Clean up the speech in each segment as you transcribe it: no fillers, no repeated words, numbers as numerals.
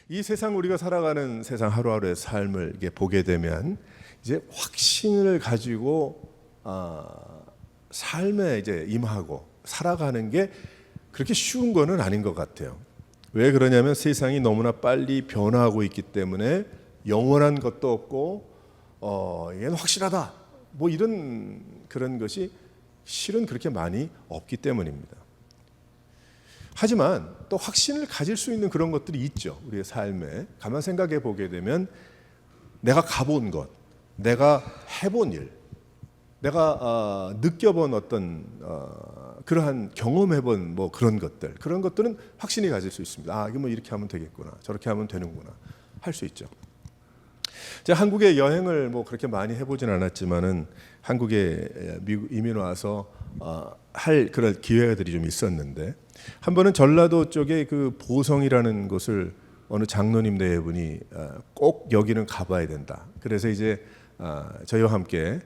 이 세상, 우리가 살아가는 세상 하루하루의 삶을 이렇게 보게 되면 이제 확신을 가지고 삶에 이제 임하고 살아가는 게 그렇게 쉬운 거는 아닌 것 같아요. 왜 그러냐면 세상이 너무나 빨리 변화하고 있기 때문에 영원한 것도 없고 얘는 확실하다 뭐 이런 그런 것이 실은 그렇게 많이 없기 때문입니다. 하지만 또 확신을 가질 수 있는 그런 것들이 있죠. 우리의 삶에 가만 생각해 보게 되면 내가 가본 것, 내가 해본 일, 내가 느껴본 어떤 그러한 경험해본 뭐 그런 것들은 확신이 가질 수 있습니다. 이게 뭐 이렇게 하면 되겠구나, 저렇게 하면 되는구나 할 수 있죠. 제가 한국에 여행을 뭐 그렇게 많이 해보진 않았지만은 한국에 미국 이민 와서 할 그런 기회들이 좀 있었는데, 한 번은 전라도 쪽에 그 보성이라는 곳을 어느 장로님 네 분이 꼭 여기는 가봐야 된다. 그래서 이제 저희와 함께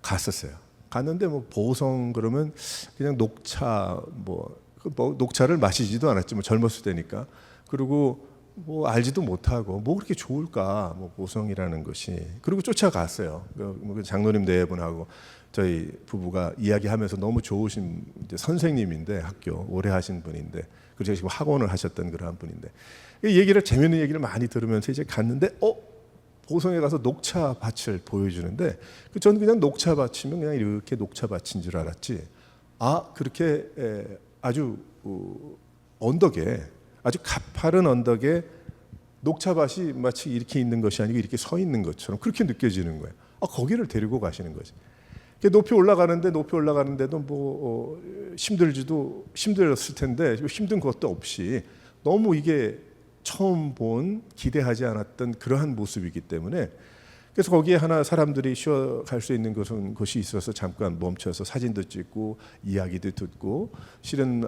갔었어요. 갔는데 뭐 보성 그러면 그냥 녹차 뭐 녹차를 마시지도 않았지 뭐 젊었을 때니까. 그리고 뭐 알지도 못하고 뭐 그렇게 좋을까 뭐 보성이라는 것이. 그리고 쫓아갔어요. 그 장로님 네 분하고 저희 부부가 이야기하면서 너무 좋으신 이제 선생님인데, 학교 오래 하신 분인데, 그리고 제가 지금 학원을 하셨던 그러한 분인데, 재밌는 얘기를 많이 들으면서 이제 갔는데 보성에 가서 녹차 밭을 보여주는데, 저는 그냥 녹차 밭이면 그냥 이렇게 녹차 밭인 줄 알았지, 그렇게 아주 언덕에, 아주 가파른 언덕에 녹차밭이 마치 이렇게 있는 것이 아니고 이렇게 서 있는 것처럼 그렇게 느껴지는 거예요. 거기를 데리고 가시는 거지. 높이 올라가는데도 뭐 힘들었을 텐데 힘든 것도 없이 너무 이게 처음 본, 기대하지 않았던 그러한 모습이기 때문에, 그래서 거기에 하나 사람들이 쉬어갈 수 있는 곳이 있어서 잠깐 멈춰서 사진도 찍고 이야기도 듣고, 실은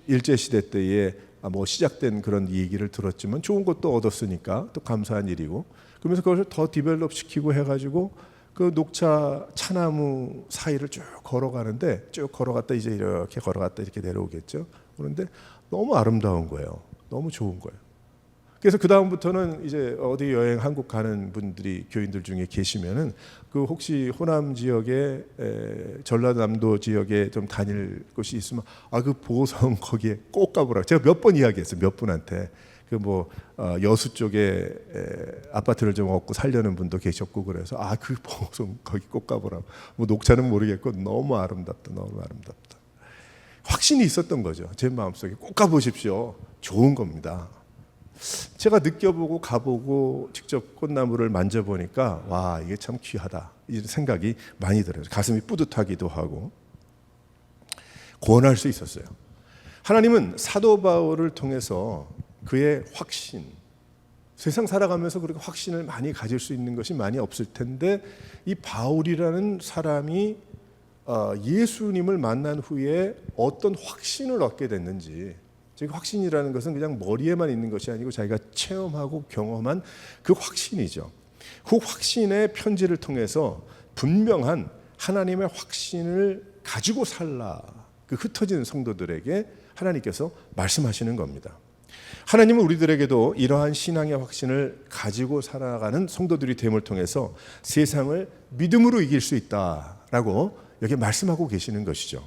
일제시대 때에 뭐 시작된 그런 얘기를 들었지만 좋은 것도 얻었으니까 또 감사한 일이고, 그러면서 그것을 더 디벨롭 시키고 해가지고 그 녹차 차나무 사이를 쭉 걸어가는데, 쭉 걸어갔다 이제 이렇게 걸어갔다 이렇게 내려오겠죠. 그런데 너무 아름다운 거예요. 너무 좋은 거예요. 그래서 그 다음부터는 이제 어디 여행 한국 가는 분들이 교인들 중에 계시면은 그 혹시 호남 지역에 전라남도 지역에 좀 다닐 곳이 있으면 그 보성 거기에 꼭 가보라. 제가 몇 번 이야기했어요. 몇 분한테. 그 뭐 여수 쪽에 아파트를 좀 얻고 살려는 분도 계셨고, 그래서 그 보성 거기 꼭 가보라. 뭐 녹차는 모르겠고 너무 아름답다, 너무 아름답다. 확신이 있었던 거죠. 제 마음속에 꼭 가보십시오. 좋은 겁니다. 제가 느껴보고 가보고 직접 꽃나무를 만져보니까 와, 이게 참 귀하다 이런 생각이 많이 들어요. 가슴이 뿌듯하기도 하고 권할 수 있었어요. 하나님은 사도 바울을 통해서 그의 확신, 세상 살아가면서 그렇게 확신을 많이 가질 수 있는 것이 많이 없을 텐데, 이 바울이라는 사람이 예수님을 만난 후에 어떤 확신을 얻게 됐는지, 즉 확신이라는 것은 그냥 머리에만 있는 것이 아니고 자기가 체험하고 경험한 그 확신이죠. 그 확신의 편지를 통해서 분명한 하나님의 확신을 가지고 살라, 그 흩어진 성도들에게 하나님께서 말씀하시는 겁니다. 하나님은 우리들에게도 이러한 신앙의 확신을 가지고 살아가는 성도들이 됨을 통해서 세상을 믿음으로 이길 수 있다라고 여기 말씀하고 계시는 것이죠.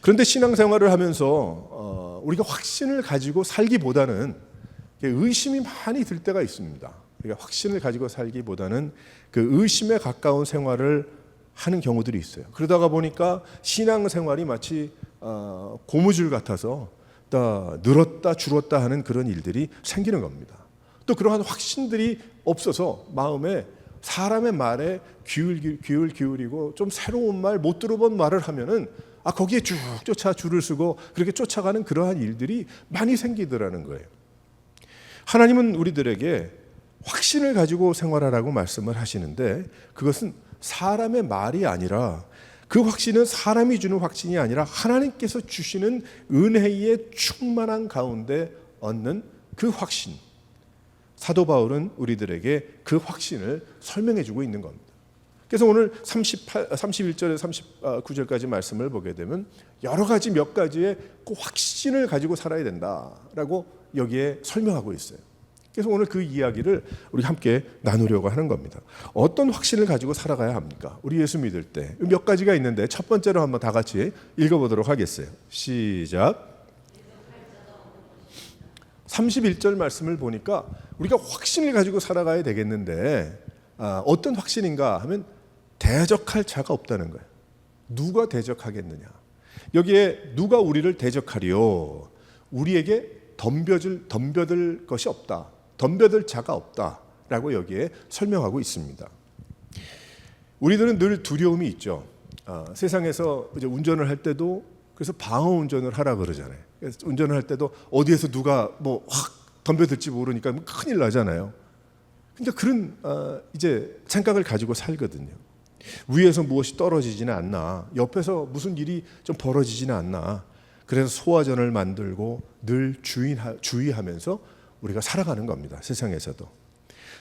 그런데 신앙생활을 하면서 우리가 확신을 가지고 살기보다는 의심이 많이 들 때가 있습니다. 우리가 확신을 가지고 살기보다는 그 의심에 가까운 생활을 하는 경우들이 있어요. 그러다가 보니까 신앙생활이 마치 고무줄 같아서 늘었다 줄었다 하는 그런 일들이 생기는 겁니다. 또 그러한 확신들이 없어서 마음에 사람의 말에 귀를 기울이고 좀 새로운 말, 못 들어본 말을 하면은 거기에 쭉 쫓아 줄을 서고 그렇게 쫓아가는 그러한 일들이 많이 생기더라는 거예요. 하나님은 우리들에게 확신을 가지고 생활하라고 말씀을 하시는데, 그것은 사람의 말이 아니라, 그 확신은 사람이 주는 확신이 아니라 하나님께서 주시는 은혜의 충만한 가운데 얻는 그 확신. 사도 바울은 우리들에게 그 확신을 설명해 주고 있는 겁니다. 그래서 오늘 31절에서 39절까지 말씀을 보게 되면 여러 가지 몇 가지의 그 확신을 가지고 살아야 된다라고 여기에 설명하고 있어요. 그래서 오늘 그 이야기를 우리 함께 나누려고 하는 겁니다. 어떤 확신을 가지고 살아가야 합니까? 우리 예수 믿을 때 몇 가지가 있는데 첫 번째로 한번 다 같이 읽어보도록 하겠어요. 시작. 31절 말씀을 보니까 우리가 확신을 가지고 살아가야 되겠는데 어떤 확신인가 하면 대적할 자가 없다는 거예요. 누가 대적하겠느냐? 여기에 누가 우리를 대적하리요? 우리에게 덤벼들 것이 없다. 덤벼들 자가 없다라고 여기에 설명하고 있습니다. 우리들은 늘 두려움이 있죠. 세상에서 이제 운전을 할 때도 그래서 방어 운전을 하라 그러잖아요. 그래서 운전을 할 때도 어디에서 누가 뭐 확 덤벼들지 모르니까 큰일 나잖아요. 그러니까 그런 이제 생각을 가지고 살거든요. 위에서 무엇이 떨어지지는 않나, 옆에서 무슨 일이 좀 벌어지지는 않나. 그래서 소화전을 만들고 늘 주의하면서 우리가 살아가는 겁니다. 세상에서도.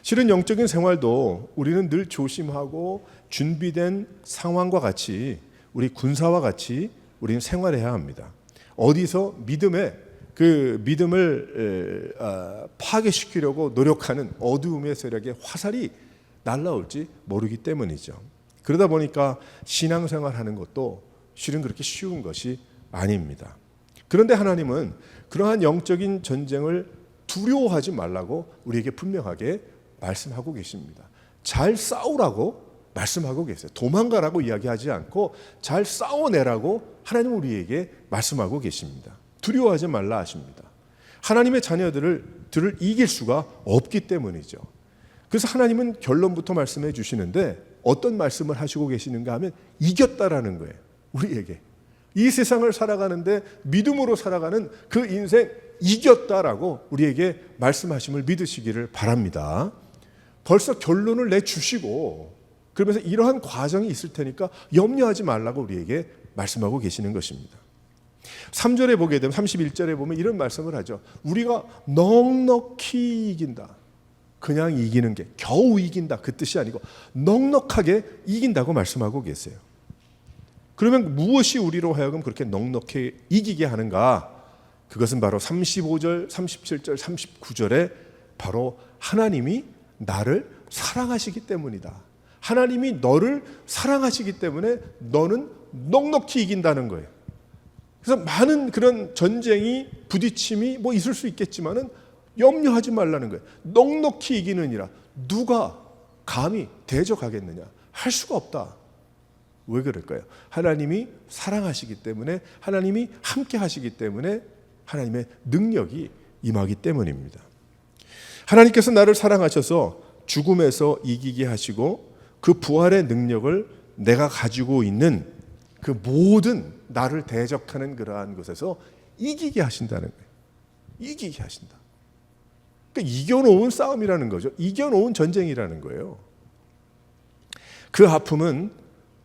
실은 영적인 생활도 우리는 늘 조심하고 준비된 상황과 같이 우리 군사와 같이 우리는 생활해야 합니다. 어디서 믿음을 파괴시키려고 노력하는 어두움의 세력의 화살이 날라올지 모르기 때문이죠. 그러다 보니까 신앙생활하는 것도 실은 그렇게 쉬운 것이 아닙니다. 그런데 하나님은 그러한 영적인 전쟁을 두려워하지 말라고 우리에게 분명하게 말씀하고 계십니다. 잘 싸우라고 말씀하고 계세요. 도망가라고 이야기하지 않고 잘 싸워내라고 하나님은 우리에게 말씀하고 계십니다. 두려워하지 말라 하십니다. 하나님의 자녀들을 이길 수가 없기 때문이죠. 그래서 하나님은 결론부터 말씀해 주시는데 어떤 말씀을 하시고 계시는가 하면 이겼다라는 거예요. 우리에게. 이 세상을 살아가는데 믿음으로 살아가는 그 인생 이겼다라고 우리에게 말씀하심을 믿으시기를 바랍니다. 벌써 결론을 내주시고 그러면서 이러한 과정이 있을 테니까 염려하지 말라고 우리에게 말씀하고 계시는 것입니다. 3절에 보게 되면 31절에 보면 이런 말씀을 하죠. 우리가 넉넉히 이긴다. 그냥 이기는 게 겨우 이긴다 그 뜻이 아니고 넉넉하게 이긴다고 말씀하고 계세요. 그러면 무엇이 우리로 하여금 그렇게 넉넉히 이기게 하는가? 그것은 바로 35절, 37절, 39절에 바로 하나님이 나를 사랑하시기 때문이다. 하나님이 너를 사랑하시기 때문에 너는 넉넉히 이긴다는 거예요. 그래서 많은 그런 전쟁이 부딪힘이 뭐 있을 수 있겠지만은 염려하지 말라는 거예요. 넉넉히 이기느니라. 누가 감히 대적하겠느냐? 할 수가 없다. 왜 그럴까요? 하나님이 사랑하시기 때문에 하나님이 함께 하시기 때문에 하나님의 능력이 임하기 때문입니다. 하나님께서 나를 사랑하셔서 죽음에서 이기게 하시고 그 부활의 능력을 내가 가지고 있는 그 모든 나를 대적하는 그러한 것에서 이기게 하신다는 거예요. 이기게 하신다. 그러니까 이겨놓은 싸움이라는 거죠. 이겨놓은 전쟁이라는 거예요. 그 아픔은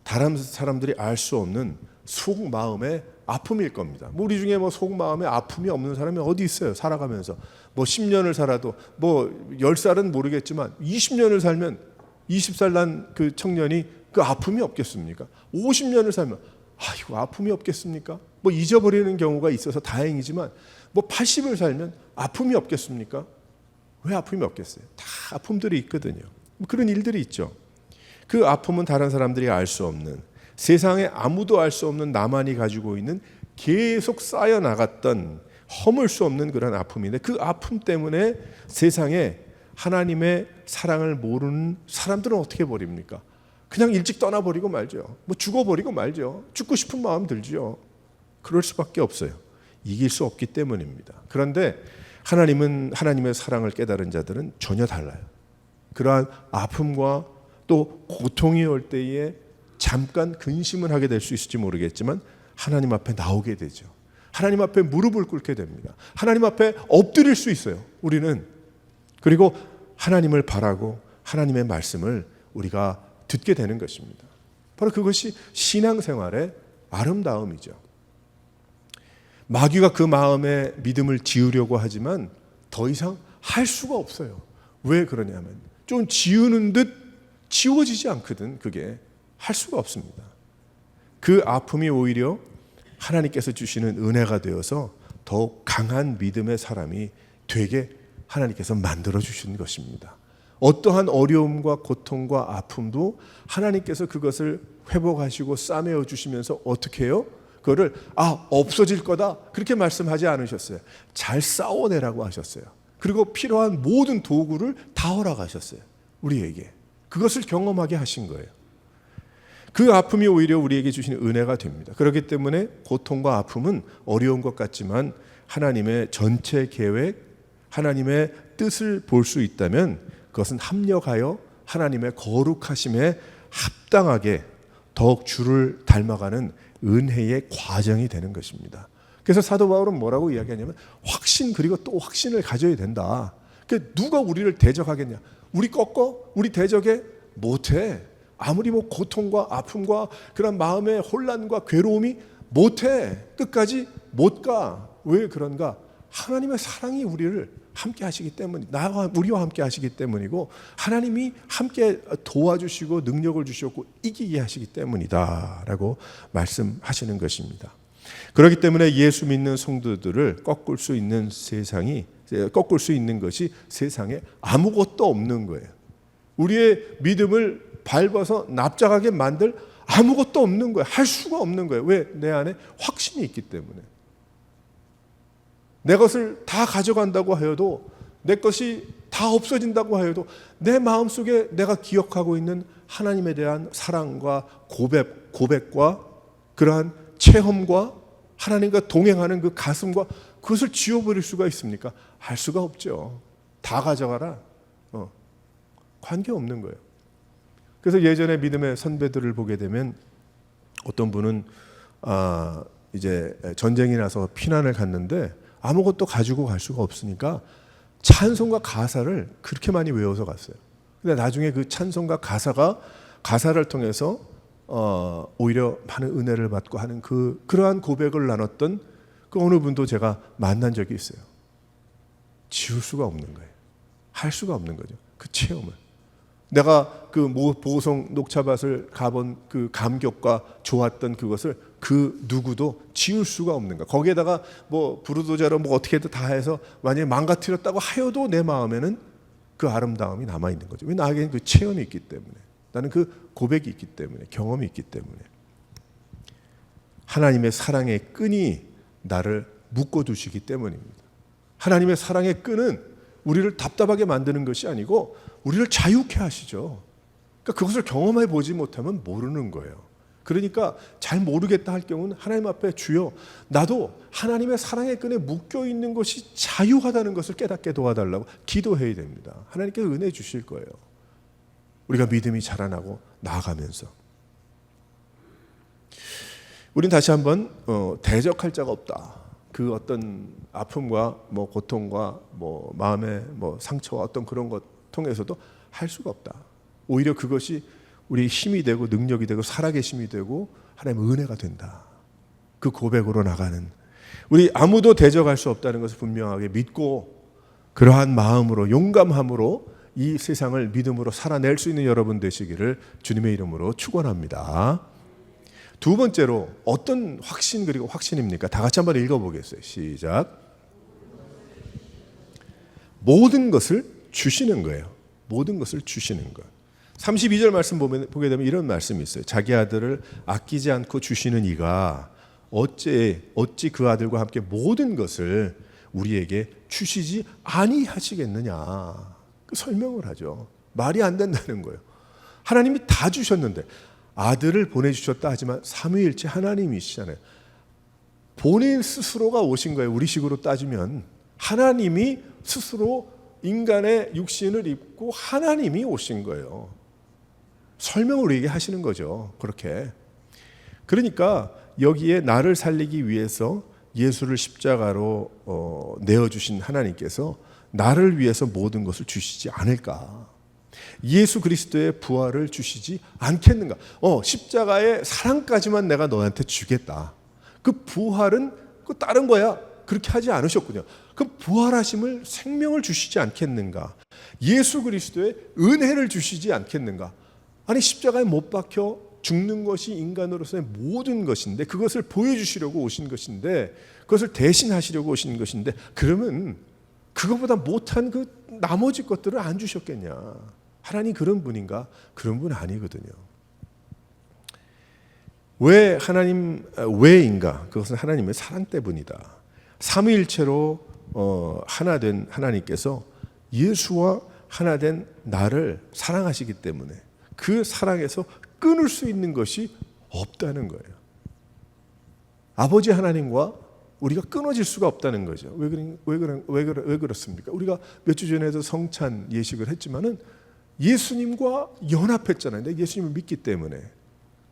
다른 사람들이 알 수 없는 속마음의 아픔일 겁니다. 우리 중에 속마음에 아픔이 없는 사람이 어디 있어요? 살아가면서 10년을 살아도 10살은 모르겠지만 20년을 살면 20살 난 그 청년이 그 아픔이 없겠습니까? 50년을 살면 이거 아픔이 없겠습니까? 잊어버리는 경우가 있어서 다행이지만 80을 살면 아픔이 없겠습니까? 왜 아픔이 없겠어요? 다 아픔들이 있거든요. 그런 일들이 있죠. 그 아픔은 다른 사람들이 알 수 없는, 세상에 아무도 알 수 없는 나만이 가지고 있는 계속 쌓여 나갔던 허물 수 없는 그런 아픔인데 그 아픔 때문에 세상에 하나님의 사랑을 모르는 사람들은 어떻게 버립니까? 그냥 일찍 떠나버리고 말죠. 죽어버리고 말죠. 죽고 싶은 마음 들죠. 그럴 수밖에 없어요. 이길 수 없기 때문입니다. 그런데 하나님은 하나님의 사랑을 깨달은 자들은 전혀 달라요. 그러한 아픔과 또 고통이 올 때에 잠깐 근심은 하게 될 수 있을지 모르겠지만 하나님 앞에 나오게 되죠. 하나님 앞에 무릎을 꿇게 됩니다. 하나님 앞에 엎드릴 수 있어요. 우리는. 그리고 하나님을 바라고 하나님의 말씀을 우리가 듣게 되는 것입니다. 바로 그것이 신앙생활의 아름다움이죠. 마귀가 그 마음에 믿음을 지으려고 하지만 더 이상 할 수가 없어요. 왜 그러냐면 좀 지우는 듯 지워지지 않거든. 그게 할 수가 없습니다. 그 아픔이 오히려 하나님께서 주시는 은혜가 되어서 더욱 강한 믿음의 사람이 되게 하나님께서 만들어 주신 것입니다. 어떠한 어려움과 고통과 아픔도 하나님께서 그것을 회복하시고 싸매어 주시면서 어떻게 해요? 그거를 없어질 거다 그렇게 말씀하지 않으셨어요. 잘 싸워내라고 하셨어요. 그리고 필요한 모든 도구를 다 허락하셨어요. 우리에게. 그것을 경험하게 하신 거예요. 그 아픔이 오히려 우리에게 주시는 은혜가 됩니다. 그렇기 때문에 고통과 아픔은 어려운 것 같지만 하나님의 전체 계획, 하나님의 뜻을 볼 수 있다면 그것은 합력하여 하나님의 거룩하심에 합당하게 더욱 주를 닮아가는 은혜의 과정이 되는 것입니다. 그래서 사도 바울은 뭐라고 이야기하냐면 확신 그리고 또 확신을 가져야 된다. 누가 우리를 대적하겠냐? 우리 꺾어? 우리 대적해? 못해. 아무리 고통과 아픔과 그런 마음의 혼란과 괴로움이 못해. 끝까지 못 가. 왜 그런가? 하나님의 사랑이 우리를 함께 하시기 때문에 우리와 함께 하시기 때문이고 하나님이 함께 도와주시고 능력을 주셨고 이기게 하시기 때문이다 라고 말씀하시는 것입니다. 그렇기 때문에 예수 믿는 성도들을 꺾을 수 있는 것이 세상에 아무것도 없는 거예요. 우리의 믿음을 밟아서 납작하게 만들 아무것도 없는 거예요. 할 수가 없는 거예요. 왜? 내 안에 확신이 있기 때문에. 내 것을 다 가져간다고 하여도 내 것이 다 없어진다고 하여도 내 마음속에 내가 기억하고 있는 하나님에 대한 사랑과 고백과 그러한 체험과 하나님과 동행하는 그 가슴과 그것을 지워버릴 수가 있습니까? 할 수가 없죠. 다 가져가라. 관계없는 거예요. 그래서 예전에 믿음의 선배들을 보게 되면 어떤 분은 이제 전쟁이 나서 피난을 갔는데 아무것도 가지고 갈 수가 없으니까 찬송과 가사를 그렇게 많이 외워서 갔어요. 근데 나중에 그 찬송과 가사를 통해서 오히려 많은 은혜를 받고 하는 그러한 고백을 나눴던 그 어느 분도 제가 만난 적이 있어요. 지울 수가 없는 거예요. 할 수가 없는 거죠. 그 체험을. 내가 그 보성 녹차밭을 가본 그 감격과 좋았던 그것을 그 누구도 지울 수가 없는 거야. 거기에다가 부르도자로 어떻게든 다 해서 만약에 망가뜨렸다고 하여도 내 마음에는 그 아름다움이 남아 있는 거죠. 왜? 나에게는 그 체험이 있기 때문에, 나는 그 고백이 있기 때문에, 경험이 있기 때문에. 하나님의 사랑의 끈이 나를 묶어두시기 때문입니다. 하나님의 사랑의 끈은 우리를 답답하게 만드는 것이 아니고 우리를 자유케 하시죠. 그러니까 그것을 경험해 보지 못하면 모르는 거예요. 그러니까 잘 모르겠다 할 경우는 하나님 앞에 주여 나도 하나님의 사랑의 끈에 묶여 있는 것이 자유하다는 것을 깨닫게 도와달라고 기도해야 됩니다. 하나님께서 은혜 주실 거예요. 우리가 믿음이 자라나고 나아가면서 우린 다시 한번 대적할 자가 없다. 그 어떤 아픔과 고통과 마음의 상처와 어떤 그런 것 통해서도 할 수가 없다. 오히려 그것이 우리 힘이 되고 능력이 되고 살아계심이 되고 하나님의 은혜가 된다. 그 고백으로 나가는 우리 아무도 대적할 수 없다는 것을 분명하게 믿고 그러한 마음으로 용감함으로 이 세상을 믿음으로 살아낼 수 있는 여러분 되시기를 주님의 이름으로 축원합니다. 두 번째로 어떤 확신 그리고 확신입니까? 다 같이 한번 읽어보겠어요. 시작. 모든 것을 주시는 거예요. 모든 것을 주시는 것. 32절 말씀 보게 되면 이런 말씀이 있어요. 자기 아들을 아끼지 않고 주시는 이가 어찌 그 아들과 함께 모든 것을 우리에게 주시지 아니하시겠느냐. 그 설명을 하죠. 말이 안 된다는 거예요. 하나님이 다 주셨는데 아들을 보내주셨다 하지만 삼위일체 하나님이시잖아요. 본인 스스로가 오신 거예요. 우리식으로 따지면 하나님이 스스로 인간의 육신을 입고 하나님이 오신 거예요. 설명을 우리에게 하시는 거죠. 그렇게. 그러니까 여기에 나를 살리기 위해서 예수를 십자가로 내어주신 하나님께서 나를 위해서 모든 것을 주시지 않을까. 예수 그리스도의 부활을 주시지 않겠는가. 십자가의 사랑까지만 내가 너한테 주겠다. 그 부활은 다른 거야. 그렇게 하지 않으셨군요. 그 부활하심을 생명을 주시지 않겠는가. 예수 그리스도의 은혜를 주시지 않겠는가. 아니 십자가에 못 박혀 죽는 것이 인간으로서의 모든 것인데 그것을 보여주시려고 오신 것인데 그것을 대신하시려고 오신 것인데 그러면 그것보다 못한 그 나머지 것들을 안 주셨겠냐. 하나님 그런 분인가? 그런 분 아니거든요. 왜인가? 그것은 하나님의 사랑 때문이다. 삼위일체로 하나 된 하나님께서 예수와 하나 된 나를 사랑하시기 때문에 그 사랑에서 끊을 수 있는 것이 없다는 거예요. 아버지 하나님과 우리가 끊어질 수가 없다는 거죠. 왜 그렇습니까? 우리가 몇 주 전에도 성찬 예식을 했지만은 예수님과 연합했잖아요. 내가 예수님을 믿기 때문에.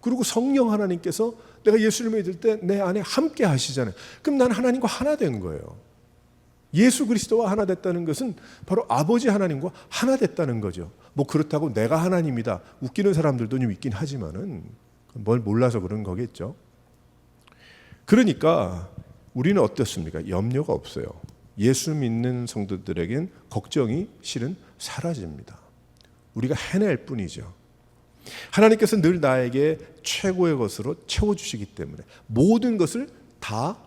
그리고 성령 하나님께서 내가 예수님을 믿을 때 내 안에 함께 하시잖아요. 그럼 나는 하나님과 하나 된 거예요. 예수 그리스도와 하나 됐다는 것은 바로 아버지 하나님과 하나 됐다는 거죠. 뭐 그렇다고 내가 하나님이다. 웃기는 사람들도 좀 있긴 하지만은 뭘 몰라서 그런 거겠죠. 그러니까 우리는 어떻습니까? 염려가 없어요. 예수 믿는 성도들에겐 걱정이 실은 사라집니다. 우리가 해낼 뿐이죠. 하나님께서 늘 나에게 최고의 것으로 채워주시기 때문에 모든 것을 다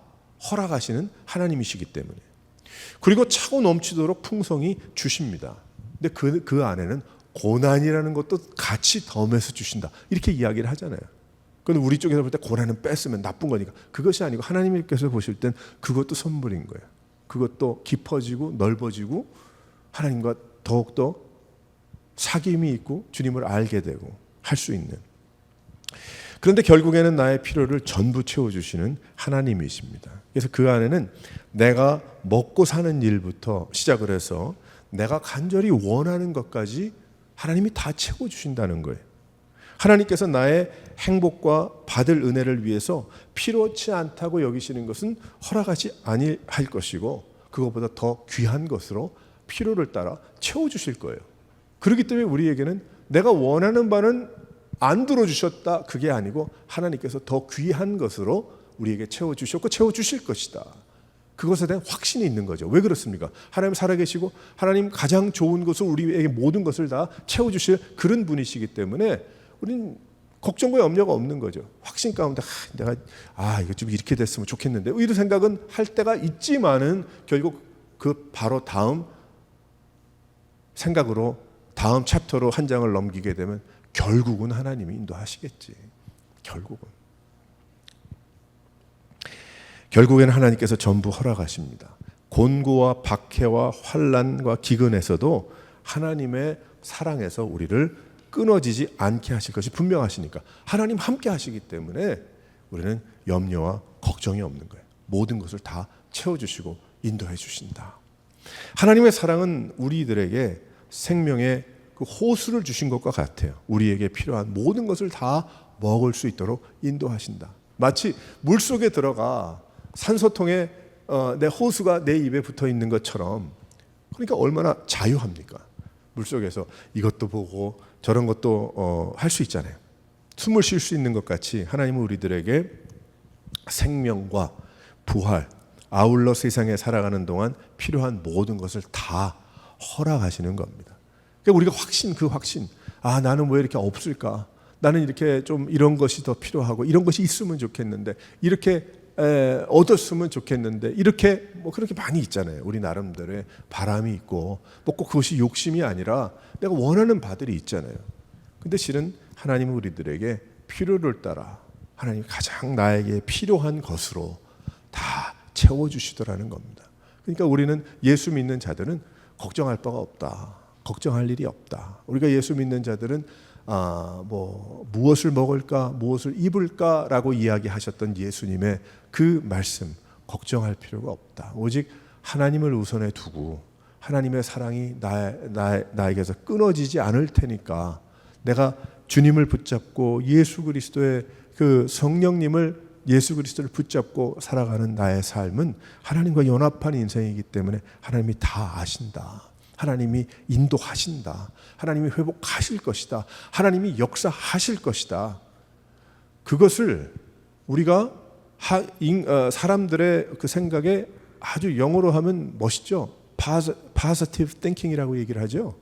허락하시는 하나님이시기 때문에 그리고 차고 넘치도록 풍성히 주십니다. 근데 그 안에는 고난이라는 것도 같이 더해서 주신다. 이렇게 이야기를 하잖아요. 그건 우리 쪽에서 볼 때 고난은 뺐으면 나쁜 거니까 그것이 아니고 하나님께서 보실 땐 그것도 선물인 거예요. 그것도 깊어지고 넓어지고 하나님과 더욱더 사귐이 있고 주님을 알게 되고 할 수 있는. 그런데 결국에는 나의 필요를 전부 채워주시는 하나님이십니다. 그래서 그 안에는 내가 먹고 사는 일부터 시작을 해서 내가 간절히 원하는 것까지 하나님이 다 채워주신다는 거예요. 하나님께서 나의 행복과 받을 은혜를 위해서 필요치 않다고 여기시는 것은 허락하지 아니할 것이고 그것보다 더 귀한 것으로 필요를 따라 채워주실 거예요. 그렇기 때문에 우리에게는 내가 원하는 바는 안 들어주셨다 그게 아니고 하나님께서 더 귀한 것으로 우리에게 채워주셨고 채워주실 것이다. 그것에 대한 확신이 있는 거죠. 왜 그렇습니까? 하나님 살아계시고 하나님 가장 좋은 것을 우리에게 모든 것을 다 채워주실 그런 분이시기 때문에 우리는 걱정과 염려가 없는 거죠. 확신 가운데 내가 이거 좀 이렇게 됐으면 좋겠는데 이런 생각은 할 때가 있지만은 결국 그 바로 다음 생각으로 다음 챕터로 한 장을 넘기게 되면 결국은 하나님이 인도하시겠지. 결국에는 하나님께서 전부 허락하십니다. 곤고와 박해와 환난과 기근에서도 하나님의 사랑에서 우리를 끊어지지 않게 하실 것이 분명하시니까 하나님 함께 하시기 때문에 우리는 염려와 걱정이 없는 거예요. 모든 것을 다 채워주시고 인도해 주신다. 하나님의 사랑은 우리들에게 생명의 그 호수를 주신 것과 같아요. 우리에게 필요한 모든 것을 다 먹을 수 있도록 인도하신다. 마치 물속에 들어가 산소통에 내 호수가 내 입에 붙어 있는 것처럼 그러니까 얼마나 자유합니까? 물속에서 이것도 보고 저런 것도 할 수 있잖아요. 숨을 쉴 수 있는 것 같이 하나님은 우리들에게 생명과 부활, 아울러 세상에 살아가는 동안 필요한 모든 것을 다 허락하시는 겁니다. 그러니까 우리가 그 확신, 나는 왜 이렇게 없을까? 나는 이렇게 좀 이런 것이 더 필요하고 이런 것이 있으면 좋겠는데 이렇게 얻었으면 좋겠는데 이렇게 뭐 그렇게 많이 있잖아요. 우리 나름대로의 바람이 있고 뭐 꼭 그것이 욕심이 아니라 내가 원하는 바들이 있잖아요. 근데 실은 하나님은 우리들에게 필요를 따라 하나님이 가장 나에게 필요한 것으로 다 채워주시더라는 겁니다. 그러니까 우리는 예수 믿는 자들은 걱정할 바가 없다. 걱정할 일이 없다. 우리가 예수 믿는 자들은 무엇을 먹을까, 무엇을 입을까라고 이야기하셨던 예수님의 그 말씀, 걱정할 필요가 없다. 오직 하나님을 우선에 두고 하나님의 사랑이 나에게서 끊어지지 않을 테니까 내가 주님을 붙잡고 예수 그리스도의 그 성령님을 예수 그리스도를 붙잡고 살아가는 나의 삶은 하나님과 연합한 인생이기 때문에 하나님이 다 아신다. 하나님이 인도하신다. 하나님이 회복하실 것이다. 하나님이 역사하실 것이다. 그것을 우리가 사람들의 그 생각에 아주 영어로 하면 멋있죠. positive thinking이라고 얘기를 하죠.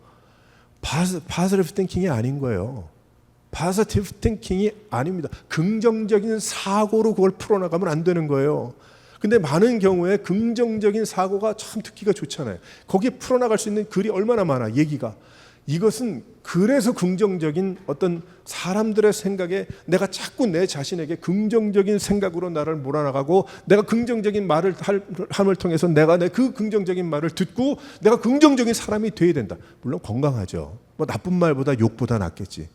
positive thinking이 아닌 거예요. positive thinking이 아닙니다. 긍정적인 사고로 그걸 풀어나가면 안 되는 거예요. 근데 많은 경우에 긍정적인 사고가 참 듣기가 좋잖아요. 거기에 풀어나갈 수 있는 글이 얼마나 많아, 얘기가. 이것은 그래서 긍정적인 어떤 사람들의 생각에 내가 자꾸 내 자신에게 긍정적인 생각으로 나를 몰아나가고, 내가 긍정적인 말을 함을 통해서 내가 내 그 긍정적인 말을 듣고 내가 긍정적인 사람이 돼야 된다. 물론 건강하죠. 뭐 나쁜 말보다 욕보다 낫겠지.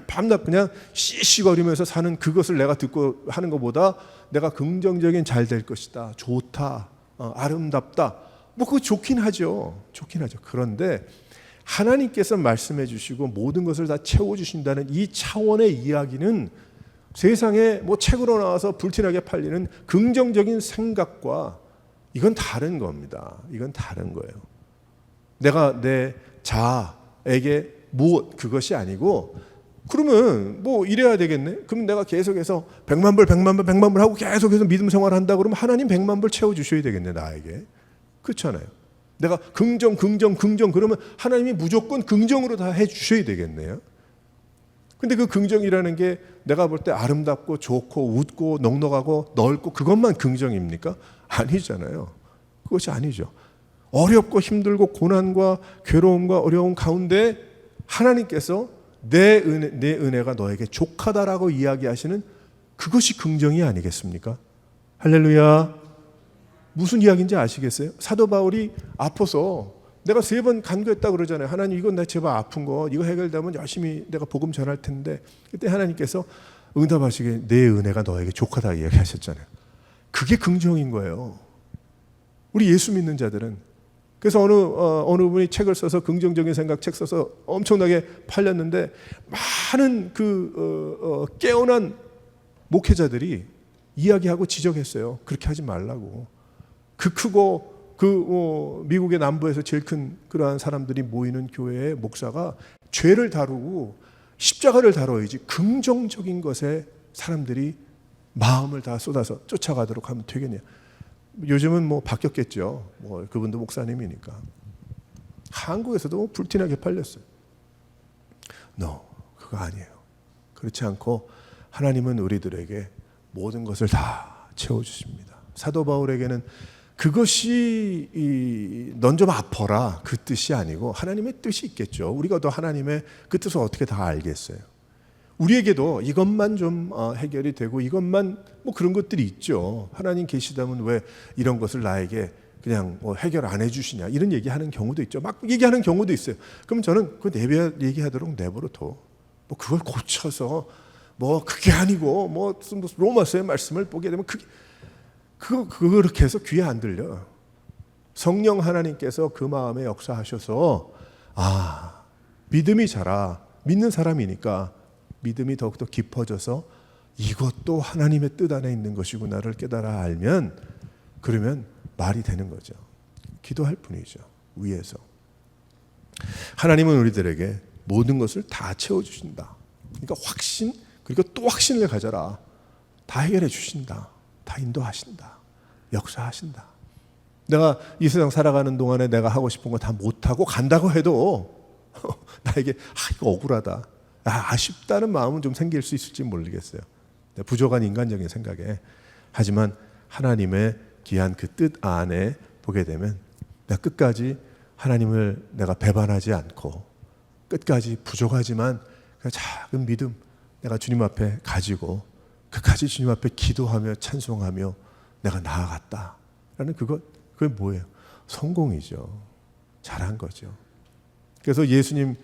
밤낮 그냥 씨씨거리면서 사는 그것을 내가 듣고 하는 것보다 내가 긍정적인 잘 될 것이다, 좋다, 아름답다, 뭐 그거 좋긴 하죠. 좋긴 하죠. 그런데 하나님께서 말씀해 주시고 모든 것을 다 채워주신다는 이 차원의 이야기는 세상에 뭐 책으로 나와서 불티나게 팔리는 긍정적인 생각과 이건 다른 겁니다. 이건 다른 거예요. 내가 내 자아에게 무엇, 그것이 아니고, 그러면 뭐 이래야 되겠네. 그럼 내가 계속해서 100만 불 하고 계속해서 믿음 생활을 한다 그러면 하나님 100만 불 채워주셔야 되겠네, 나에게. 그렇잖아요. 내가 긍정 그러면 하나님이 무조건 긍정으로 다 해주셔야 되겠네요. 근데 그 긍정이라는 게 내가 볼 때 아름답고 좋고 웃고 넉넉하고 넓고 그것만 긍정입니까? 아니잖아요. 그것이 아니죠. 어렵고 힘들고 고난과 괴로움과 어려움 가운데 하나님께서 내 은혜가 너에게 족하다라고 이야기하시는 그것이 긍정이 아니겠습니까? 할렐루야. 무슨 이야기인지 아시겠어요? 사도 바울이 아파서 내가 3번 간구했다 그러잖아요. 하나님, 이건 나 제발 아픈 거 이거 해결되면 열심히 내가 복음 전할 텐데, 그때 하나님께서 응답하시기에 내 은혜가 너에게 족하다 이야기하셨잖아요. 그게 긍정인 거예요. 우리 예수 믿는 자들은. 그래서 어느 분이 책을 써서 긍정적인 생각 책 써서 엄청나게 팔렸는데, 많은 깨어난 목회자들이 이야기하고 지적했어요. 그렇게 하지 말라고. 그 크고 미국의 남부에서 제일 큰 그러한 사람들이 모이는 교회의 목사가 죄를 다루고 십자가를 다뤄야지 긍정적인 것에 사람들이 마음을 다 쏟아서 쫓아가도록 하면 되겠냐. 요즘은 뭐 바뀌었겠죠. 뭐 그분도 목사님이니까. 한국에서도 불티나게 팔렸어요. 그거 아니에요. 그렇지 않고 하나님은 우리들에게 모든 것을 다 채워주십니다. 사도 바울에게는 그것이 넌 좀 아파라 그 뜻이 아니고 하나님의 뜻이 있겠죠. 우리가 또 하나님의 그 뜻을 어떻게 다 알겠어요. 우리에게도 이것만 좀 해결이 되고 이것만 뭐 그런 것들이 있죠. 하나님 계시다면 왜 이런 것을 나에게 그냥 뭐 해결 안 해주시냐 이런 얘기하는 경우도 있죠. 막 얘기하는 경우도 있어요. 그럼 저는 그 얘기하도록 내버려 둬. 뭐 그걸 고쳐서 뭐 그게 아니고 뭐 로마서의 말씀을 보게 되면 그렇게 해서 귀에 안 들려. 성령 하나님께서 그 마음에 역사하셔서 믿음이 자라. 믿는 사람이니까 믿음이 더욱더 깊어져서 이것도 하나님의 뜻 안에 있는 것이구나를 깨달아 알면, 그러면 말이 되는 거죠. 기도할 뿐이죠. 위에서 하나님은 우리들에게 모든 것을 다 채워주신다. 그러니까 확신, 그리고 또 확신을 가져라. 다 해결해 주신다. 다 인도하신다. 역사하신다. 내가 이 세상 살아가는 동안에 내가 하고 싶은 거 다 못하고 간다고 해도 나에게 이거 억울하다, 아쉽다는 마음은 좀 생길 수 있을지 모르겠어요. 부족한 인간적인 생각에. 하지만 하나님의 귀한 그 뜻 안에 보게 되면 내가 끝까지 하나님을 내가 배반하지 않고 끝까지 부족하지만 그 작은 믿음 내가 주님 앞에 가지고 끝까지 주님 앞에 기도하며 찬송하며 내가 나아갔다라는 그게 뭐예요? 성공이죠. 잘한 거죠. 그래서 예수님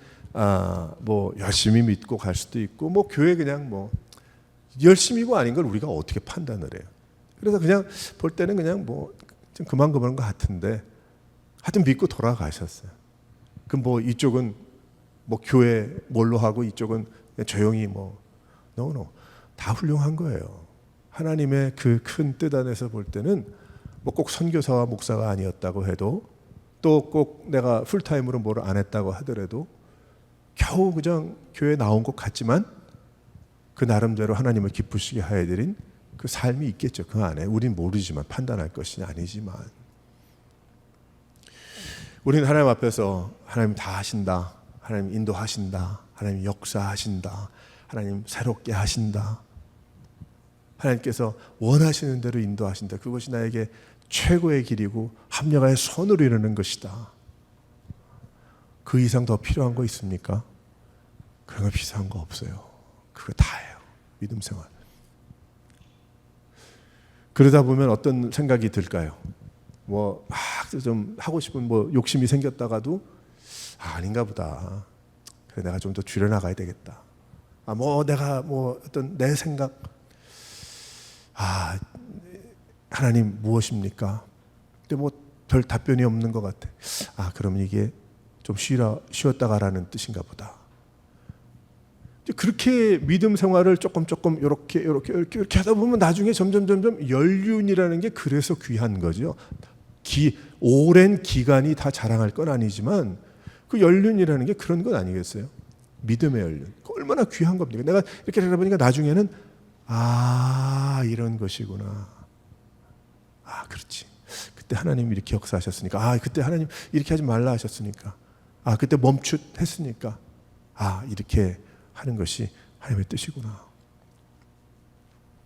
뭐 열심히 믿고 갈 수도 있고 뭐 교회 그냥 뭐 열심이고 아닌 걸 우리가 어떻게 판단을 해요? 그래서 그냥 볼 때는 그냥 뭐 좀 그만 것 같은데 하여튼 믿고 돌아가셨어요. 그럼 뭐 이쪽은 뭐 교회 뭘로 하고 이쪽은 조용히 뭐 다 훌륭한 거예요. 하나님의 그 큰 뜻 안에서 볼 때는 뭐 꼭 선교사와 목사가 아니었다고 해도 또 꼭 내가 풀타임으로 뭘 안 했다고 하더라도 겨우 그냥 교회 나온 것 같지만 그 나름대로 하나님을 기쁘시게 하여 드린 그 삶이 있겠죠. 그 안에 우린 모르지만 판단할 것이 아니지만 우리는 하나님 앞에서 하나님 다 하신다, 하나님 인도하신다, 하나님 역사하신다, 하나님 새롭게 하신다, 하나님께서 원하시는 대로 인도하신다. 그것이 나에게 최고의 길이고 합력하여 선으로 이루는 것이다. 그 이상 더 필요한 거 있습니까? 그런 거 비싼 거 없어요. 그거 다예요. 믿음 생활. 그러다 보면 어떤 생각이 들까요? 뭐 좀 하고 싶은 뭐 욕심이 생겼다가도 아닌가 보다. 그래 내가 좀 더 줄여나가야 되겠다. 뭐 내가 뭐 어떤 내 생각 하나님 무엇입니까? 근데 뭐 별 답변이 없는 것 같아. 그러면 이게 좀 쉬었다 가라는 뜻인가 보다. 그렇게 믿음 생활을 조금 이렇게 하다 보면 나중에 점점 연륜이라는 게 그래서 귀한 거죠. 오랜 기간이 다 자랑할 건 아니지만 그 연륜이라는 게 그런 건 아니겠어요? 믿음의 연륜. 얼마나 귀한 겁니까? 내가 이렇게 하다 보니까 나중에는 이런 것이구나. 그렇지. 그때 하나님 이렇게 역사하셨으니까. 그때 하나님 이렇게 하지 말라 하셨으니까. 그때 멈칫했으니까. 이렇게 하는 것이 하나님의 뜻이구나.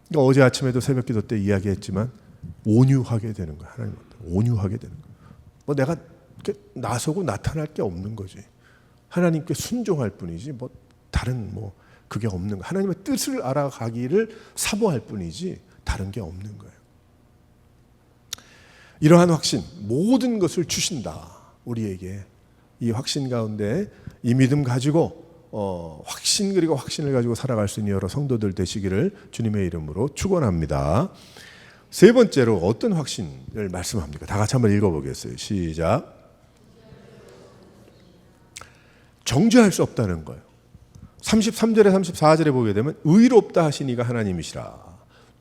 그러니까 어제 아침에도 새벽기도 때 이야기했지만 온유하게 되는 거야. 하나님 온유하게 되는 거야. 뭐 내가 나서고 나타날 게 없는 거지. 하나님께 순종할 뿐이지 뭐 다른 뭐 그게 없는 거야. 하나님의 뜻을 알아가기를 사모할 뿐이지 다른 게 없는 거예요. 이러한 확신, 모든 것을 주신다. 우리에게 이 확신 가운데 이 믿음 가지고 확신 그리고 확신을 가지고 살아갈 수 있는 여러 성도들 되시기를 주님의 이름으로 축원합니다. 세 번째로 어떤 확신을 말씀합니까? 다 같이 한번 읽어보겠어요. 시작. 정죄할 수 없다는 거예요. 33절에 34절에 보게 되면 의롭다 하시니가 하나님이시라.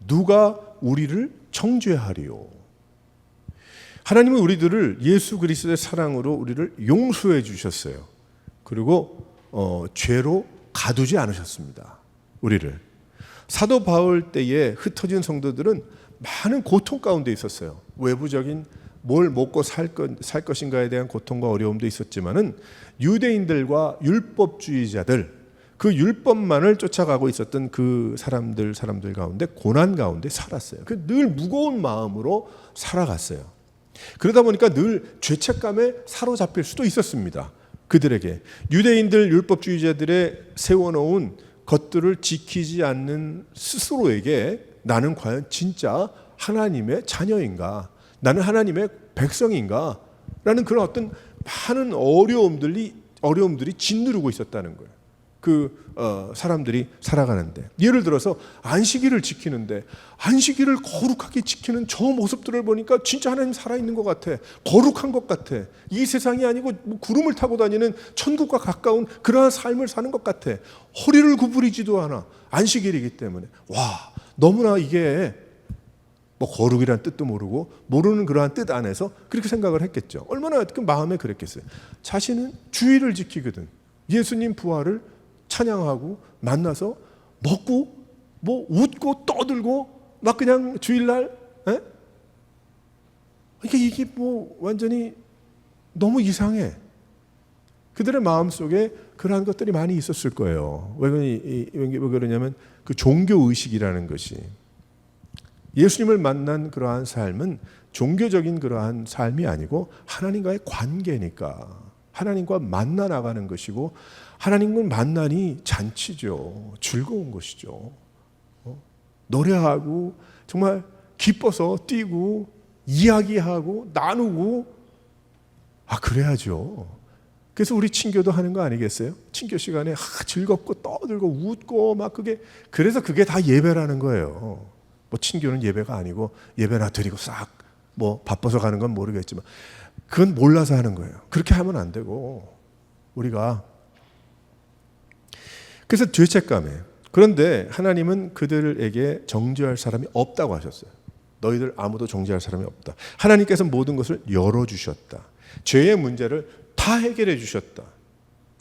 누가 우리를 정죄하리요. 하나님은 우리들을 예수 그리스도의 사랑으로 우리를 용서해 주셨어요. 그리고 죄로 가두지 않으셨습니다. 우리를. 사도 바울 때에 흩어진 성도들은 많은 고통 가운데 있었어요. 외부적인 뭘 먹고 살 것인가에 대한 고통과 어려움도 있었지만은 유대인들과 율법주의자들, 그 율법만을 쫓아가고 있었던 그 사람들 가운데 고난 가운데 살았어요. 늘 무거운 마음으로 살아갔어요. 그러다 보니까 늘 죄책감에 사로잡힐 수도 있었습니다. 그들에게 유대인들 율법주의자들의 세워놓은 것들을 지키지 않는 스스로에게 나는 과연 진짜 하나님의 자녀인가? 나는 하나님의 백성인가? 라는 그런 어떤 많은 어려움들이 짓누르고 있었다는 거예요. 사람들이 살아가는데 예를 들어서 안식일을 지키는데 안식일을 거룩하게 지키는 저 모습들을 보니까 진짜 하나님 살아있는 것 같아. 거룩한 것 같아. 이 세상이 아니고 뭐 구름을 타고 다니는 천국과 가까운 그러한 삶을 사는 것 같아. 허리를 구부리지도 않아. 안식일이기 때문에. 너무나 이게 뭐 거룩이란 뜻도 모르고 모르는 그러한 뜻 안에서 그렇게 생각을 했겠죠. 얼마나 그 마음에 그랬겠어요. 자신은 주일을 지키거든. 예수님 부활을 찬양하고 만나서 먹고 뭐 웃고 떠들고 막 그냥 주일날 그러니까 이게 뭐 완전히 너무 이상해. 그들의 마음속에 그러한 것들이 많이 있었을 거예요. 왜 그러냐면 그 종교의식이라는 것이 예수님을 만난 그러한 삶은 종교적인 그러한 삶이 아니고 하나님과의 관계니까 하나님과 만나 나가는 것이고 하나님과 만나니 잔치죠. 즐거운 것이죠. 노래하고 정말 기뻐서 뛰고 이야기하고 나누고 그래야죠. 그래서 우리 친교도 하는 거 아니겠어요? 친교 시간에 즐겁고 떠들고 웃고 막 그래서 그게 다 예배라는 거예요. 뭐 친교는 예배가 아니고 예배나 드리고 싹 뭐 바빠서 가는 건 모르겠지만 그건 몰라서 하는 거예요. 그렇게 하면 안 되고 우리가 그래서 죄책감에 그런데 하나님은 그들에게 정죄할 사람이 없다고 하셨어요. 너희들 아무도 정죄할 사람이 없다. 하나님께서 모든 것을 열어주셨다. 죄의 문제를 다 해결해 주셨다.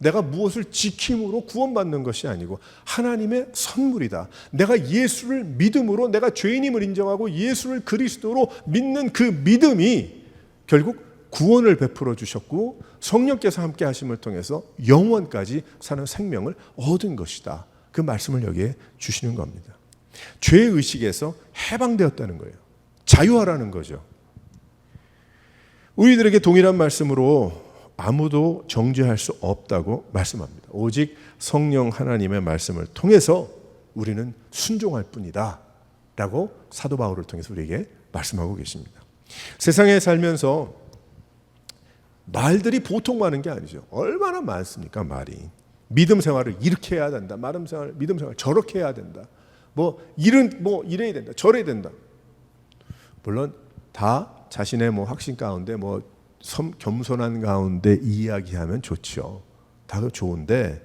내가 무엇을 지킴으로 구원받는 것이 아니고 하나님의 선물이다. 내가 예수를 믿음으로 내가 죄인임을 인정하고 예수를 그리스도로 믿는 그 믿음이 결국 구원을 베풀어 주셨고 성령께서 함께 하심을 통해서 영원까지 사는 생명을 얻은 것이다. 그 말씀을 여기에 주시는 겁니다. 죄의식에서 해방되었다는 거예요. 자유하라는 거죠. 우리들에게 동일한 말씀으로 아무도 정죄할 수 없다고 말씀합니다. 오직 성령 하나님의 말씀을 통해서 우리는 순종할 뿐이다 라고 사도 바울을 통해서 우리에게 말씀하고 계십니다. 세상에 살면서 말들이 보통 많은 게 아니죠. 얼마나 많습니까, 말이. 믿음 생활을 이렇게 해야 된다. 믿음 생활 저렇게 해야 된다. 이래야 된다. 저래야 된다. 물론 다 자신의 확신 가운데 겸손한 가운데 이야기하면 좋죠. 다 좋은데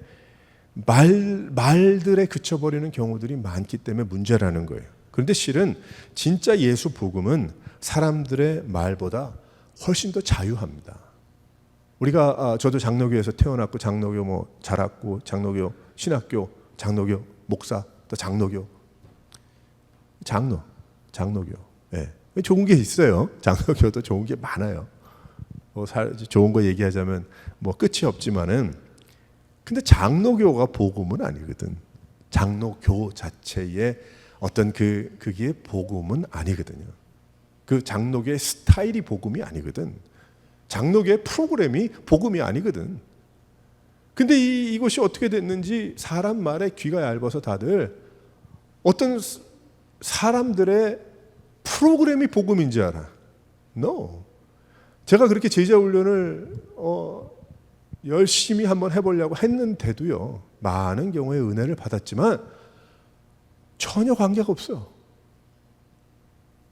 말들에 그쳐버리는 경우들이 많기 때문에 문제라는 거예요. 그런데 실은 진짜 예수 복음은 사람들의 말보다 훨씬 더 자유합니다. 우리가 저도 장로교에서 태어났고 장로교 자랐고 장로교 신학교 장로교 목사 또 장로교 장로교 좋은 게 있어요. 장로교도 좋은 게 많아요. 좋은 거 얘기하자면 끝이 없지만은 근데 장로교가 복음은 아니거든. 장로교 자체의 어떤 그게 복음은 아니거든요. 그 장로교의 스타일이 복음이 아니거든. 장로교의 프로그램이 복음이 아니거든. 근데 이것이 어떻게 됐는지 사람 말에 귀가 얇아서 다들 어떤 사람들의 프로그램이 복음인지 알아. No. 제가 그렇게 제자 훈련을 열심히 한번 해보려고 했는데도요. 많은 경우에 은혜를 받았지만 전혀 관계가 없어요.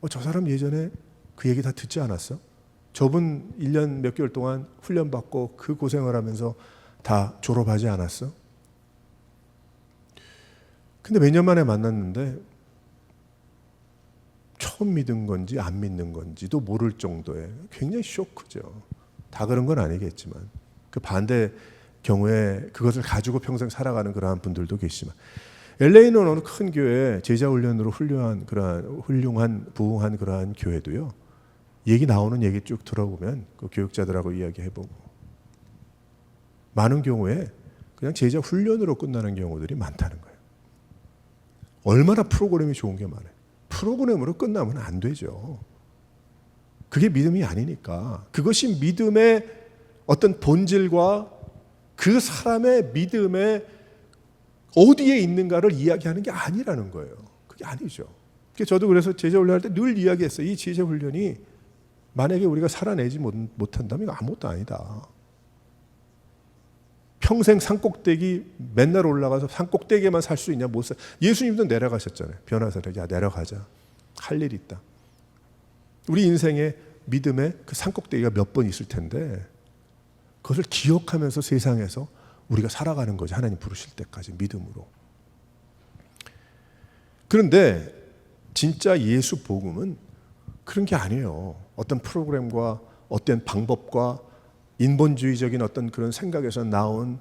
저 사람 예전에 그 얘기 다 듣지 않았어? 저분 1년 몇 개월 동안 훈련받고 그 고생을 하면서 다 졸업하지 않았어? 근데 몇 년 만에 만났는데 처음 믿은 건지 안 믿는 건지도 모를 정도의 굉장히 쇼크죠. 다 그런 건 아니겠지만 그 반대 경우에 그것을 가지고 평생 살아가는 그러한 분들도 계시지만 LA는 어느 큰 교회 제자훈련으로 훌륭한 부흥한 그러한 교회도요. 얘기 나오는 얘기 쭉 들어보면 그 교육자들하고 이야기해보고 많은 경우에 그냥 제자 훈련으로 끝나는 경우들이 많다는 거예요. 얼마나 프로그램이 좋은 게 많아요. 프로그램으로 끝나면 안 되죠. 그게 믿음이 아니니까. 그것이 믿음의 어떤 본질과 그 사람의 믿음의 어디에 있는가를 이야기하는 게 아니라는 거예요. 그게 아니죠. 저도 그래서 제자훈련할 때 늘 이야기했어요. 이 제자훈련이 만약에 우리가 살아내지 못한다면 이거 아무것도 아니다. 평생 산꼭대기 맨날 올라가서 산꼭대기에만 살 수 있냐? 못 살. 예수님도 내려가셨잖아요. 변화사를 내려가자. 할 일이 있다. 우리 인생에 믿음의 그 산꼭대기가 몇 번 있을 텐데 그것을 기억하면서 세상에서 우리가 살아가는 거지. 하나님 부르실 때까지 믿음으로. 그런데 진짜 예수 복음은 그런 게 아니에요. 어떤 프로그램과 어떤 방법과 인본주의적인 어떤 그런 생각에서 나온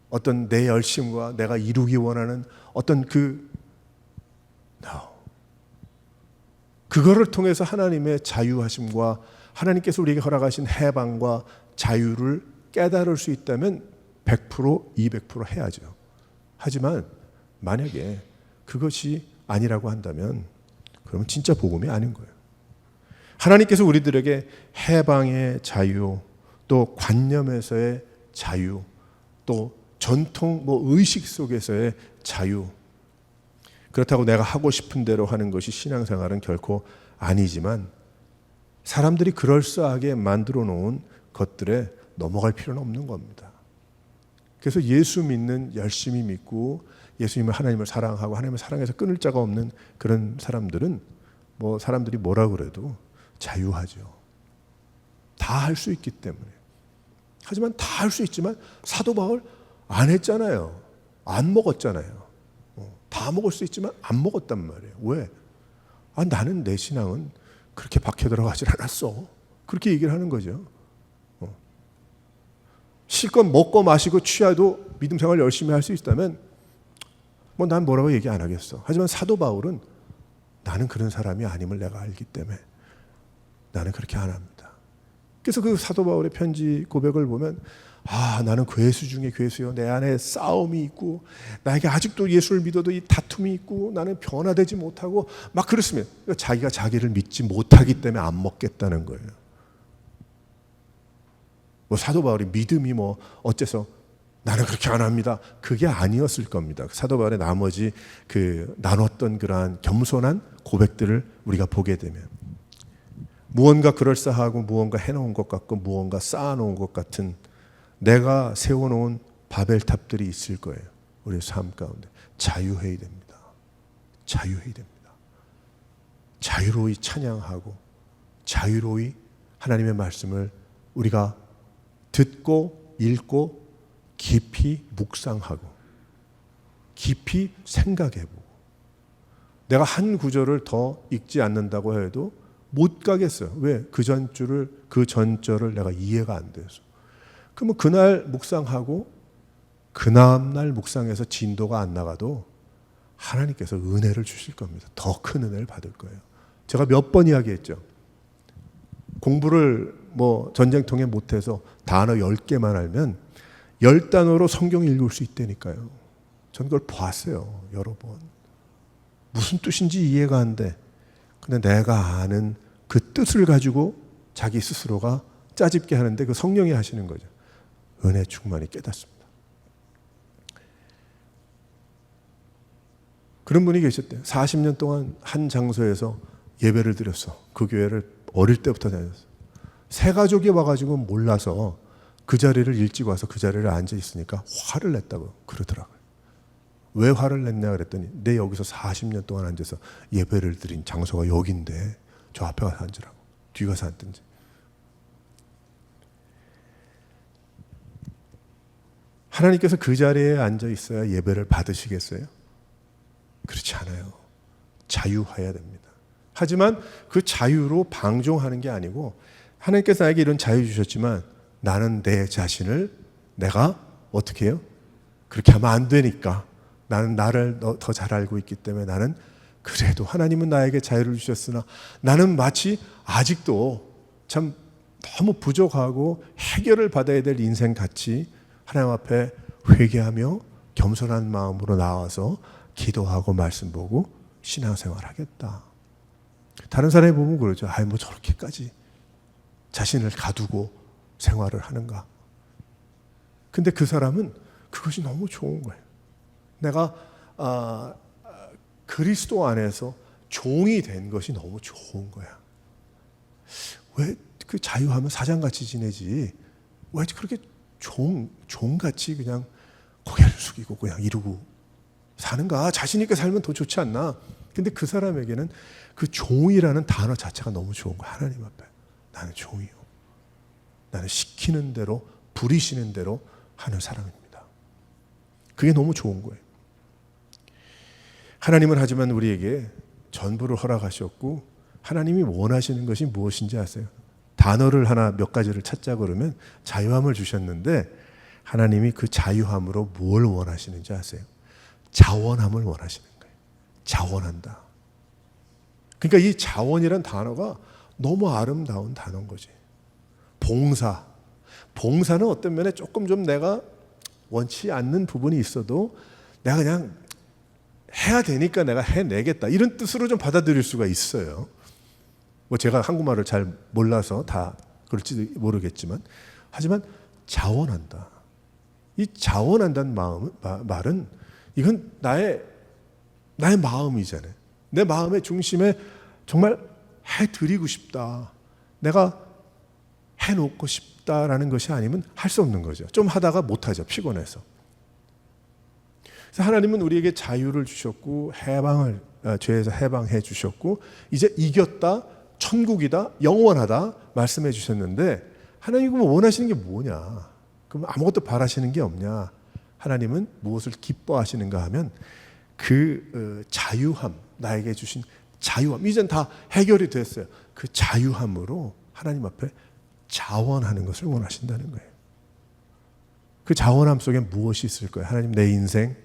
어떤 내 열심과 내가 이루기 원하는 어떤 그거를 통해서 하나님의 자유하심과 하나님께서 우리에게 허락하신 해방과 자유를 깨달을 수 있다면 100%, 200% 해야죠. 하지만 만약에 그것이 아니라고 한다면 그러면 진짜 복음이 아닌 거예요. 하나님께서 우리들에게 해방의 자유, 또 관념에서의 자유, 또 전통 의식 속에서의 자유. 그렇다고 내가 하고 싶은 대로 하는 것이 신앙생활은 결코 아니지만 사람들이 그럴싸하게 만들어 놓은 것들에 넘어갈 필요는 없는 겁니다. 그래서 예수 믿는 열심히 믿고 예수님을 하나님을 사랑하고 하나님을 사랑해서 끊을 자가 없는 그런 사람들은 사람들이 뭐라 그래도 자유하죠. 다 할 수 있기 때문에. 하지만 다 할 수 있지만 사도 바울 안 했잖아요. 안 먹었잖아요. 다 먹을 수 있지만 안 먹었단 말이에요. 왜? 나는 내 신앙은 그렇게 박혀 들어가질 않았어. 그렇게 얘기를 하는 거죠. 실컷 먹고 마시고 취해도 믿음 생활 열심히 할 수 있다면 난 뭐라고 얘기 안 하겠어. 하지만 사도 바울은 나는 그런 사람이 아님을 내가 알기 때문에 나는 그렇게 안 합니다. 그래서 그 사도 바울의 편지 고백을 보면 나는 괴수 중에 괴수요. 내 안에 싸움이 있고 나에게 아직도 예수를 믿어도 이 다툼이 있고 나는 변화되지 못하고 막 그랬으면 자기가 자기를 믿지 못하기 때문에 안 먹겠다는 거예요. 뭐 사도 바울이 믿음이 뭐 어째서 나는 그렇게 안 합니다. 그게 아니었을 겁니다. 사도 바울의 나머지 나눴던 그러한 겸손한 고백들을 우리가 보게 되면 무언가 그럴싸하고 무언가 해놓은 것 같고 무언가 쌓아놓은 것 같은 내가 세워놓은 바벨탑들이 있을 거예요. 우리의 삶 가운데 자유해야 됩니다. 자유해야 됩니다. 자유로이 찬양하고 자유로이 하나님의 말씀을 우리가 듣고 읽고 깊이 묵상하고 깊이 생각해보고 내가 한 구절을 더 읽지 않는다고 해도 못 가겠어요. 왜? 그 전절을 내가 이해가 안 돼서. 그러면 그날 묵상하고 그 다음날 묵상해서 진도가 안 나가도 하나님께서 은혜를 주실 겁니다. 더 큰 은혜를 받을 거예요. 제가 몇 번 이야기했죠. 공부를 뭐 전쟁통에 못해서 단어 10개만 알면 10단어로 성경 읽을 수 있다니까요. 전 그걸 봤어요. 여러 번. 무슨 뜻인지 이해가 안 돼. 근데 내가 아는 그 뜻을 가지고 자기 스스로가 짜집게 하는데 그 성령이 하시는 거죠. 은혜 충만히 깨닫습니다. 그런 분이 계셨대요. 40년 동안 한 장소에서 예배를 드렸어. 그 교회를 어릴 때부터 다녔어. 새 가족이 와가지고 몰라서 그 자리를 일찍 와서 그 자리를 앉아 있으니까 화를 냈다고 그러더라고요. 왜 화를 냈냐 그랬더니 내 여기서 40년 동안 앉아서 예배를 드린 장소가 여긴데 저 앞에 가서 앉으라고. 뒤 가서 앉든지. 하나님께서 그 자리에 앉아 있어야 예배를 받으시겠어요? 그렇지 않아요. 자유해야 됩니다. 하지만 그 자유로 방종하는 게 아니고 하나님께서 나에게 이런 자유 주셨지만 나는 내 자신을 내가 어떻게 해요? 그렇게 하면 안 되니까 나는 나를 더 잘 알고 있기 때문에 나는 그래도 하나님은 나에게 자유를 주셨으나 나는 마치 아직도 참 너무 부족하고 해결을 받아야 될 인생같이 하나님 앞에 회개하며 겸손한 마음으로 나와서 기도하고 말씀 보고 신앙생활 하겠다. 다른 사람이 보면 그러죠. 뭐 저렇게까지 자신을 가두고 생활을 하는가. 근데 그 사람은 그것이 너무 좋은 거예요. 내가 그리스도 안에서 종이 된 것이 너무 좋은 거야. 왜 그 자유하면 사장같이 지내지? 왜 그렇게 종같이 그냥 고개를 숙이고 그냥 이러고 사는가? 자신 있게 살면 더 좋지 않나? 근데 그 사람에게는 그 종이라는 단어 자체가 너무 좋은 거야. 하나님 앞에. 나는 종이요. 나는 시키는 대로 부리시는 대로 하는 사람입니다. 그게 너무 좋은 거예요. 하나님은 하지만 우리에게 전부를 허락하셨고 하나님이 원하시는 것이 무엇인지 아세요? 단어를 하나 몇 가지를 찾자 그러면 자유함을 주셨는데 하나님이 그 자유함으로 뭘 원하시는지 아세요? 자원함을 원하시는 거예요. 자원한다. 그러니까 이 자원이란 단어가 너무 아름다운 단어인 거지. 봉사. 봉사는 어떤 면에 조금 좀 내가 원치 않는 부분이 있어도 내가 그냥 해야 되니까 내가 해내겠다. 이런 뜻으로 좀 받아들일 수가 있어요. 뭐 제가 한국말을 잘 몰라서 다 그럴지 모르겠지만 하지만 자원한다. 이 자원한다는 말은 이건 나의 마음이잖아요. 내 마음의 중심에 정말 해드리고 싶다. 내가 해놓고 싶다라는 것이 아니면 할 수 없는 거죠. 좀 하다가 못하죠. 피곤해서. 그래서 하나님은 우리에게 자유를 주셨고 죄에서 해방해 주셨고 이제 이겼다. 천국이다. 영원하다. 말씀해 주셨는데 하나님은 원하시는 게 뭐냐? 그럼 아무것도 바라시는 게 없냐? 하나님은 무엇을 기뻐하시는가 하면 그 자유함, 나에게 주신 자유함, 이젠 다 해결이 됐어요. 그 자유함으로 하나님 앞에 자원하는 것을 원하신다는 거예요. 그 자원함 속에 무엇이 있을 거예요? 하나님, 내 인생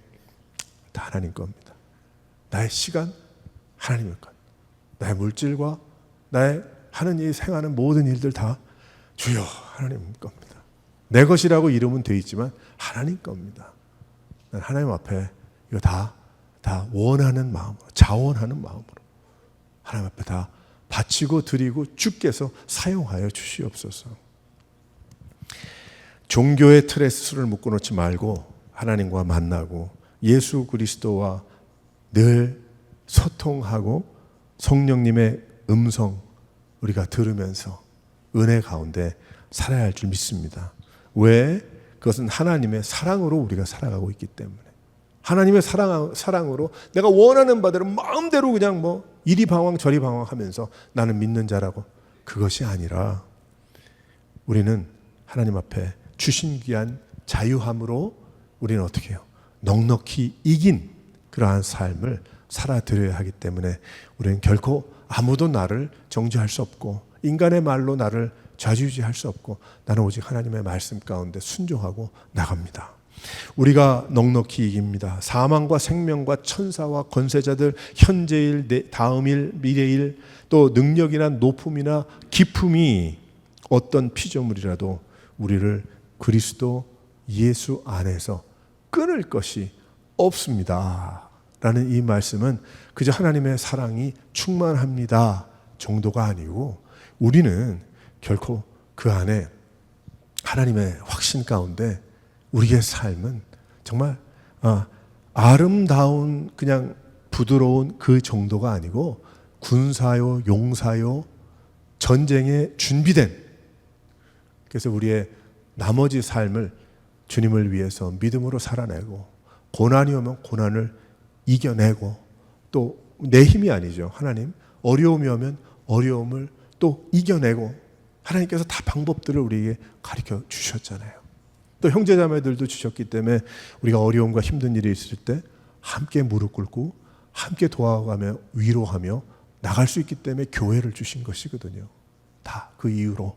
다 하나님 겁니다. 나의 시간 하나님의 것. 나의 물질과 나의 하는 일, 행하는 모든 일들 다 주여 하나님 겁니다. 내 것이라고 이름은 되어 있지만 하나님 겁니다. 난 하나님 앞에 이거 다 원하는 마음으로, 자원하는 마음으로 하나님 앞에 다 바치고 드리고 주께서 사용하여 주시옵소서. 종교의 틀에 스스로를 묶어놓지 말고 하나님과 만나고 예수 그리스도와 늘 소통하고 성령님의 음성 우리가 들으면서 은혜 가운데 살아야 할 줄 믿습니다. 왜? 그것은 하나님의 사랑으로 우리가 살아가고 있기 때문에. 하나님의 사랑으로 내가 원하는 바대로 마음대로 그냥 뭐 이리 방황 저리 방황하면서 나는 믿는 자라고, 그것이 아니라 우리는 하나님 앞에 주신 귀한 자유함으로 우리는 어떻게 해요? 넉넉히 이긴 그러한 삶을 살아드려야 하기 때문에 우리는 결코 아무도 나를 정죄할 수 없고 인간의 말로 나를 좌지우지할 수 없고 나는 오직 하나님의 말씀 가운데 순종하고 나갑니다. 우리가 넉넉히 이깁니다. 사망과 생명과 천사와 권세자들, 현재일, 다음일, 미래일, 또 능력이나 높음이나 기품이 어떤 피조물이라도 우리를 그리스도 예수 안에서 끊을 것이 없습니다. 라는 이 말씀은 그저 하나님의 사랑이 충만합니다 정도가 아니고, 우리는 결코 그 안에 하나님의 확신 가운데 우리의 삶은 정말 아름다운 그냥 부드러운 그 정도가 아니고 군사요, 용사요, 전쟁에 준비된, 그래서 우리의 나머지 삶을 주님을 위해서 믿음으로 살아내고 고난이 오면 고난을 이겨내고, 또 내 힘이 아니죠. 하나님, 어려움이 오면 어려움을 또 이겨내고, 하나님께서 다 방법들을 우리에게 가르쳐 주셨잖아요. 또 형제자매들도 주셨기 때문에 우리가 어려움과 힘든 일이 있을 때 함께 무릎 꿇고 함께 도와가며 위로하며 나갈 수 있기 때문에 교회를 주신 것이거든요. 다 그 이유로.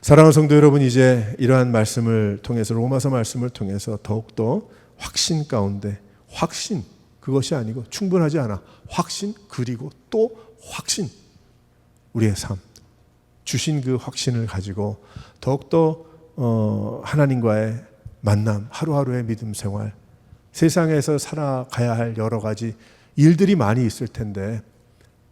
사랑하는 성도 여러분, 이제 이러한 말씀을 통해서, 로마서 말씀을 통해서 더욱더 확신 가운데, 확신, 그것이 아니고 충분하지 않아, 확신 그리고 또 확신, 우리의 삶, 주신 그 확신을 가지고 더욱더 하나님과의 만남, 하루하루의 믿음 생활, 세상에서 살아가야 할 여러 가지 일들이 많이 있을 텐데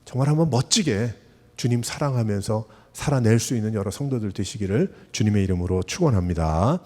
정말 한번 멋지게 주님 사랑하면서 살아낼 수 있는 여러 성도들 되시기를 주님의 이름으로 축원합니다.